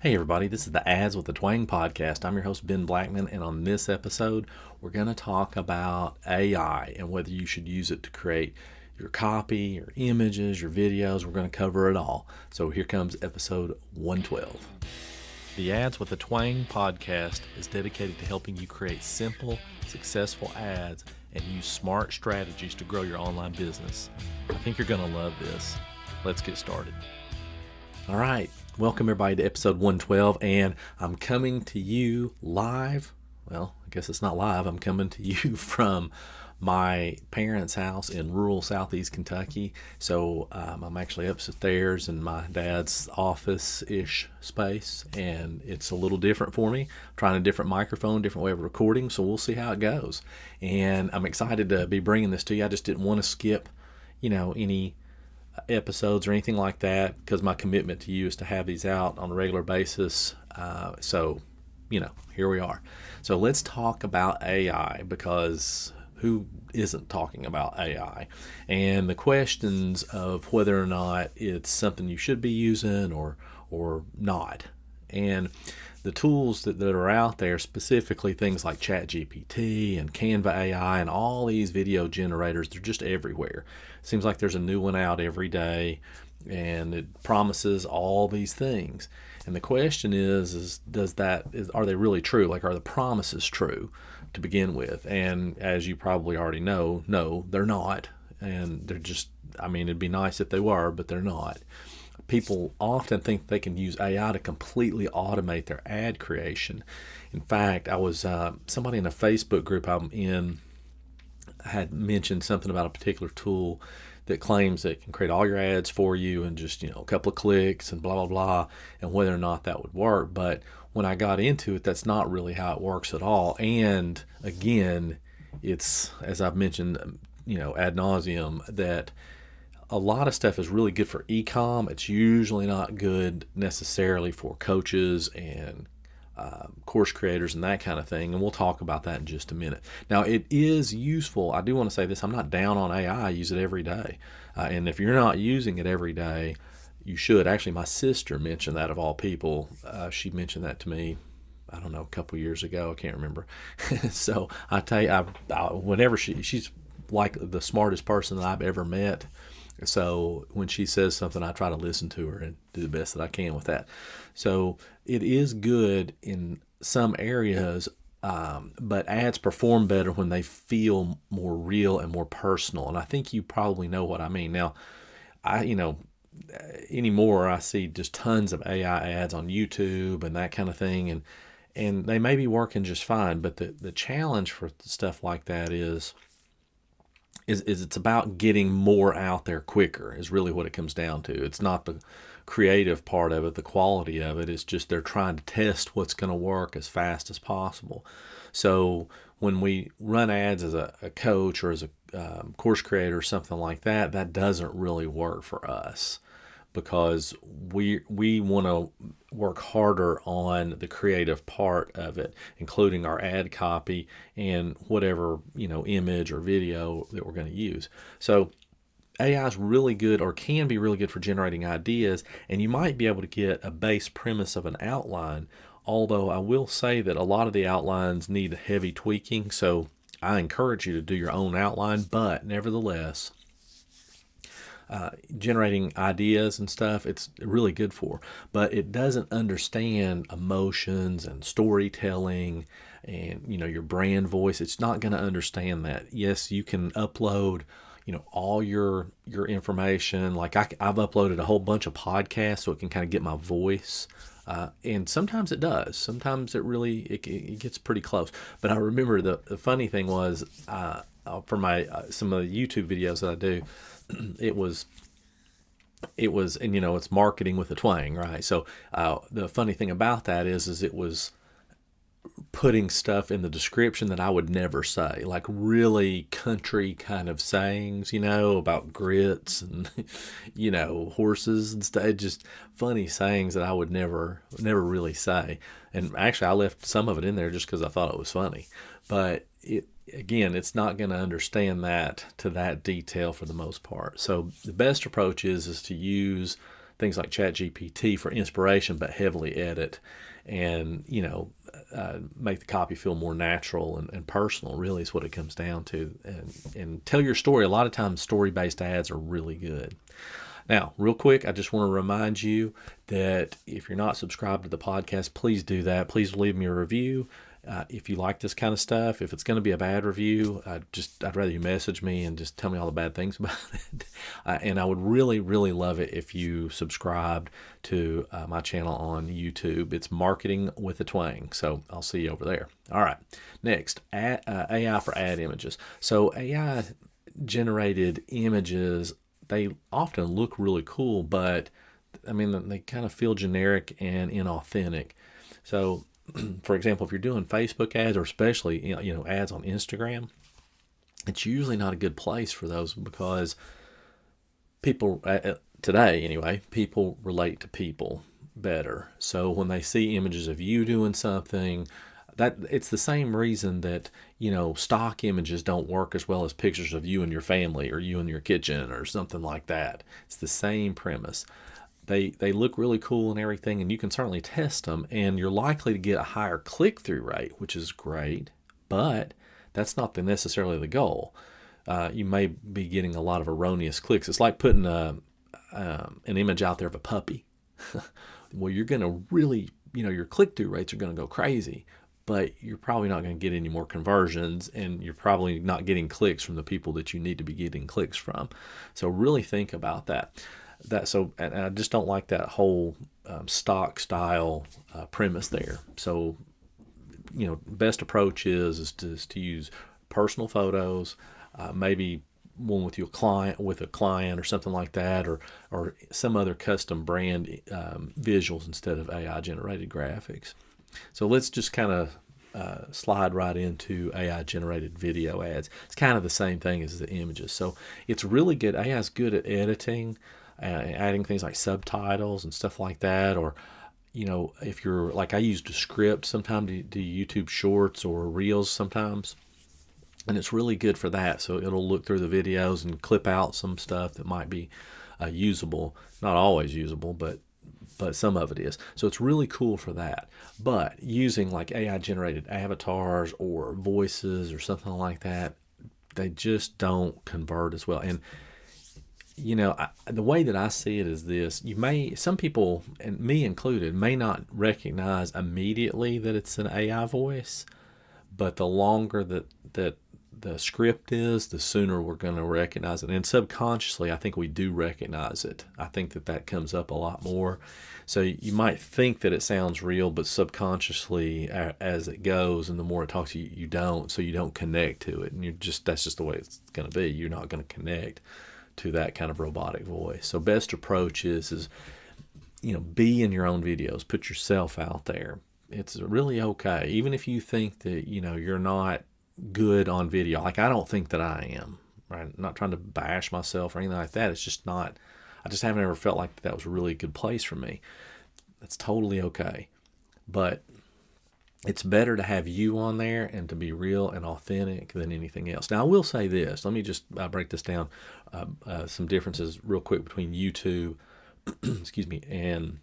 Hey everybody, this is the Ads with the Twang podcast. I'm your host Ben Blackman, and on this episode, we're going to talk about AI and whether you should use it to create your copy, your images, your videos. We're going to cover it all. So here comes episode 112. The Ads with the Twang podcast is dedicated to helping you create simple, successful ads and use smart strategies to grow your online business. I think you're going to love this. Let's get started. All right. Welcome everybody to episode 112, and I'm coming to you live. Well, I guess it's not live. I'm coming to you from my parents' house in rural southeast Kentucky. So I'm actually upstairs in my dad's office-ish space, and it's a little different for me. I'm trying a different microphone, different way of recording, so we'll see how it goes. And I'm excited to be bringing this to you. I just didn't want to skip, any episodes or anything like that, because my commitment to you is to have these out on a regular basis. So here we are. So let's talk about AI, because who isn't talking about AI, and the questions of whether or not it's something you should be using or not. And the tools that are out there, specifically things like ChatGPT and Canva AI and all these video generators, they're just everywhere. It seems like there's a new one out every day, and it promises all these things. And the question is are they really true? Like, are the promises true to begin with? And as you probably already know, no, they're not. And they're just, it'd be nice if they were, but they're not. People often think they can use AI to completely automate their ad creation. In fact, I was somebody in a Facebook group I'm in had mentioned something about a particular tool that claims that it can create all your ads for you in just a couple of clicks and blah blah blah, and whether or not that would work. But when I got into it, that's not really how it works at all. And again, it's, as I've mentioned, ad nauseum, that a lot of stuff is really good for e-com. It's usually not good necessarily for coaches and course creators and that kind of thing. And we'll talk about that in just a minute. Now, it is useful. I do want to say this. I'm not down on AI. I use it every day. And if you're not using it every day, you should. Actually, my sister mentioned that, of all people. She mentioned that to me, I don't know, a couple years ago. I can't remember. So I tell you, whenever she's like the smartest person that I've ever met. So when she says something, I try to listen to her and do the best that I can with that. So it is good in some areas, but ads perform better when they feel more real and more personal. And I think you probably know what I mean. Now, anymore I see just tons of AI ads on YouTube and that kind of thing, and they may be working just fine. But the challenge for stuff like that is it's about getting more out there quicker, is really what it comes down to. It's not the creative part of it, the quality of it. It's just they're trying to test what's going to work as fast as possible. So when we run ads as a coach or as a course creator or something like that, that doesn't really work for us, because we want to work harder on the creative part of it, including our ad copy and whatever image or video that we're going to use. So AI is really good, or can be really good, for generating ideas, and you might be able to get a base premise of an outline. Although I will say that a lot of the outlines need heavy tweaking, so I encourage you to do your own outline. But nevertheless, generating ideas and stuff, it's really good for, but it doesn't understand emotions and storytelling and your brand voice. It's not going to understand that. Yes, you can upload all your information. Like I've uploaded a whole bunch of podcasts so it can kind of get my voice. And sometimes it does. Sometimes it gets pretty close. But I remember the funny thing was, for my some of the YouTube videos that I do, it was, and it's marketing with a twang, right? So the funny thing about that is it was putting stuff in the description that I would never say, like really country kind of sayings, about grits and, horses and stuff. Just funny sayings that I would never really say. And actually I left some of it in there just because I thought it was funny. But it's not going to understand that to that detail for the most part. So the best approach is to use things like ChatGPT for inspiration, but heavily edit and, make the copy feel more natural and personal, really is what it comes down to. And tell your story. A lot of times story-based ads are really good. Now, real quick, I just want to remind you that if you're not subscribed to the podcast, please do that. Please leave me a review. If you like this kind of stuff, if it's going to be a bad review, I'd rather you message me and just tell me all the bad things about it. And I would really, really love it if you subscribed to my channel on YouTube. It's Marketing with a Twang. So I'll see you over there. All right. Next, AI for ad images. So AI generated images, they often look really cool, but I mean, they kind of feel generic and inauthentic. So, for example, if you're doing Facebook ads, or especially ads on Instagram, it's usually not a good place for those, because people today anyway, people relate to people better. So when they see images of you doing something, that it's the same reason that stock images don't work as well as pictures of you and your family, or you in your kitchen, or something like that. It's the same premise. They look really cool and everything, and you can certainly test them, and you're likely to get a higher click-through rate, which is great, but that's not necessarily the goal. You may be getting a lot of erroneous clicks. It's like putting an image out there of a puppy. Well, you're going to really, your click-through rates are going to go crazy, but you're probably not going to get any more conversions, and you're probably not getting clicks from the people that you need to be getting clicks from. So really think about that. And I just don't like that whole stock style premise there. So, best approach is to use personal photos, maybe one with a client or something like that, or some other custom brand visuals instead of AI generated graphics. So let's just kind of slide right into AI generated video ads. It's kind of the same thing as the images. So it's really good. AI is good at editing, adding things like subtitles and stuff like that, or if you're like, I use Descript sometimes to do YouTube shorts or reels sometimes, and it's really good for that. So it'll look through the videos and clip out some stuff that might be usable, not always usable, but some of it is. So it's really cool for that. But using like AI generated avatars or voices or something like that, they just don't convert as well. And the way that I see it is this: some people, and me included, may not recognize immediately that it's an AI voice, but the longer that the script is, the sooner we're going to recognize it. And subconsciously, I think we do recognize it. I think that comes up a lot more. So you might think that it sounds real, but subconsciously, as it goes and the more it talks to you, you don't. So you don't connect to it, and that's just the way it's going to be. You're not going to connect to that kind of robotic voice. So best approach is be in your own videos, put yourself out there. It's really okay, even if you think that you're not good on video. Like, I don't think that I am, right? I'm not trying to bash myself or anything like that. It's just not, I just haven't ever felt like that was a really good place for me. That's totally okay. But it's better to have you on there and to be real and authentic than anything else. Now, I will say this. Let me just break this down. Some differences real quick between YouTube, excuse me, and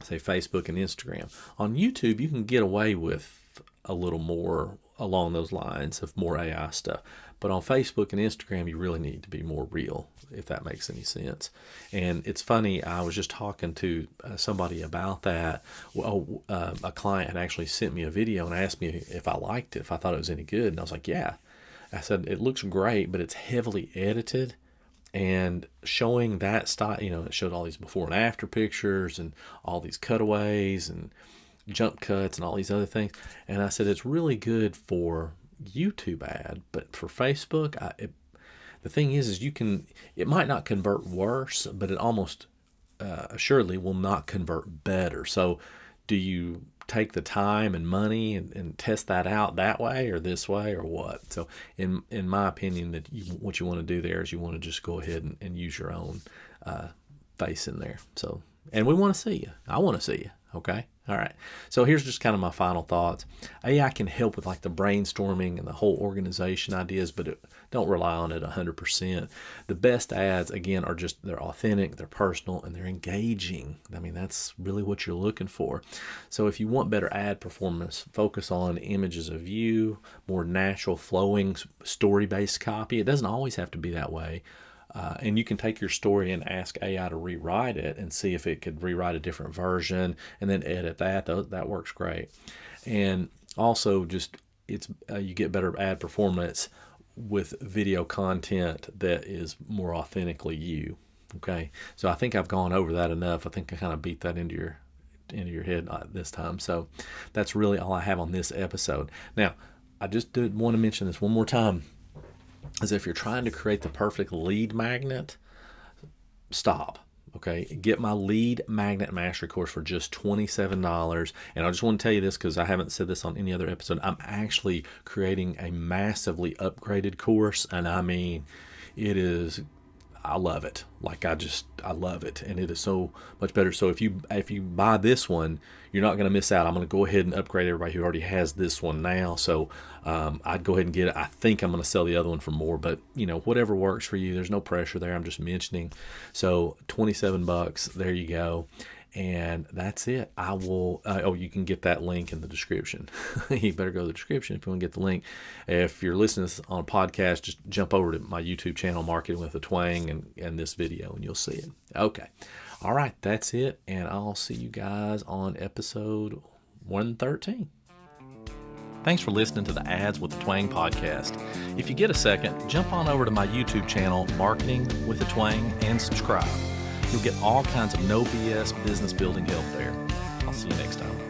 say Facebook and Instagram. On YouTube, you can get away with a little more along those lines of more AI stuff. But on Facebook and Instagram, you really need to be more real, if that makes any sense. And it's funny, I was just talking to somebody about that. Well, a client had actually sent me a video and asked me if I liked it, if I thought it was any good. And I was like, yeah. I said, it looks great, but it's heavily edited. And showing that style, it showed all these before and after pictures and all these cutaways and jump cuts and all these other things. And I said, it's really good for YouTube ad, but for Facebook, the thing is it might not convert worse, but it almost assuredly will not convert better. So do you take the time and money and test that out that way or this way or what? So in my opinion, what you want to do there is you want to just go ahead and use your own face in there. So, and we want to see you. I want to see you. Okay. All right. So here's just kind of my final thoughts. AI can help with like the brainstorming and the whole organization ideas, but don't rely on it 100%. The best ads, again, are just they're authentic, they're personal, and they're engaging. I mean, that's really what you're looking for. So if you want better ad performance, focus on images of you, more natural flowing story-based copy. It doesn't always have to be that way. And you can take your story and ask AI to rewrite it and see if it could rewrite a different version and then edit that. That works great. And also just you get better ad performance with video content that is more authentically you. Okay. So I think I've gone over that enough. I think I kind of beat that into your head this time. So that's really all I have on this episode. Now, I just did want to mention this one more time. Is if you're trying to create the perfect lead magnet, stop. Okay, get my lead magnet mastery course for just $27. And I just want to tell you this because I haven't said this on any other episode. I'm actually creating a massively upgraded course, and I mean, I love it. Like I love it, and it is so much better. So if you buy this one, you're not going to miss out. I'm going to go ahead and upgrade everybody who already has this one now. So I'd go ahead and get it. I think I'm going to sell the other one for more, but whatever works for you. There's no pressure there. I'm just mentioning. So $27. There you go. And that's it. I will, you can get that link in the description. You better go to the description if you want to get the link. If you're listening to this on a podcast, just jump over to my YouTube channel, Marketing with a Twang, and this video, and you'll see it. Okay. All right. That's it. And I'll see you guys on episode 113. Thanks for listening to the Ads with the Twang podcast. If you get a second, jump on over to my YouTube channel, Marketing with a Twang, and subscribe. You'll get all kinds of no BS business building help there. I'll see you next time.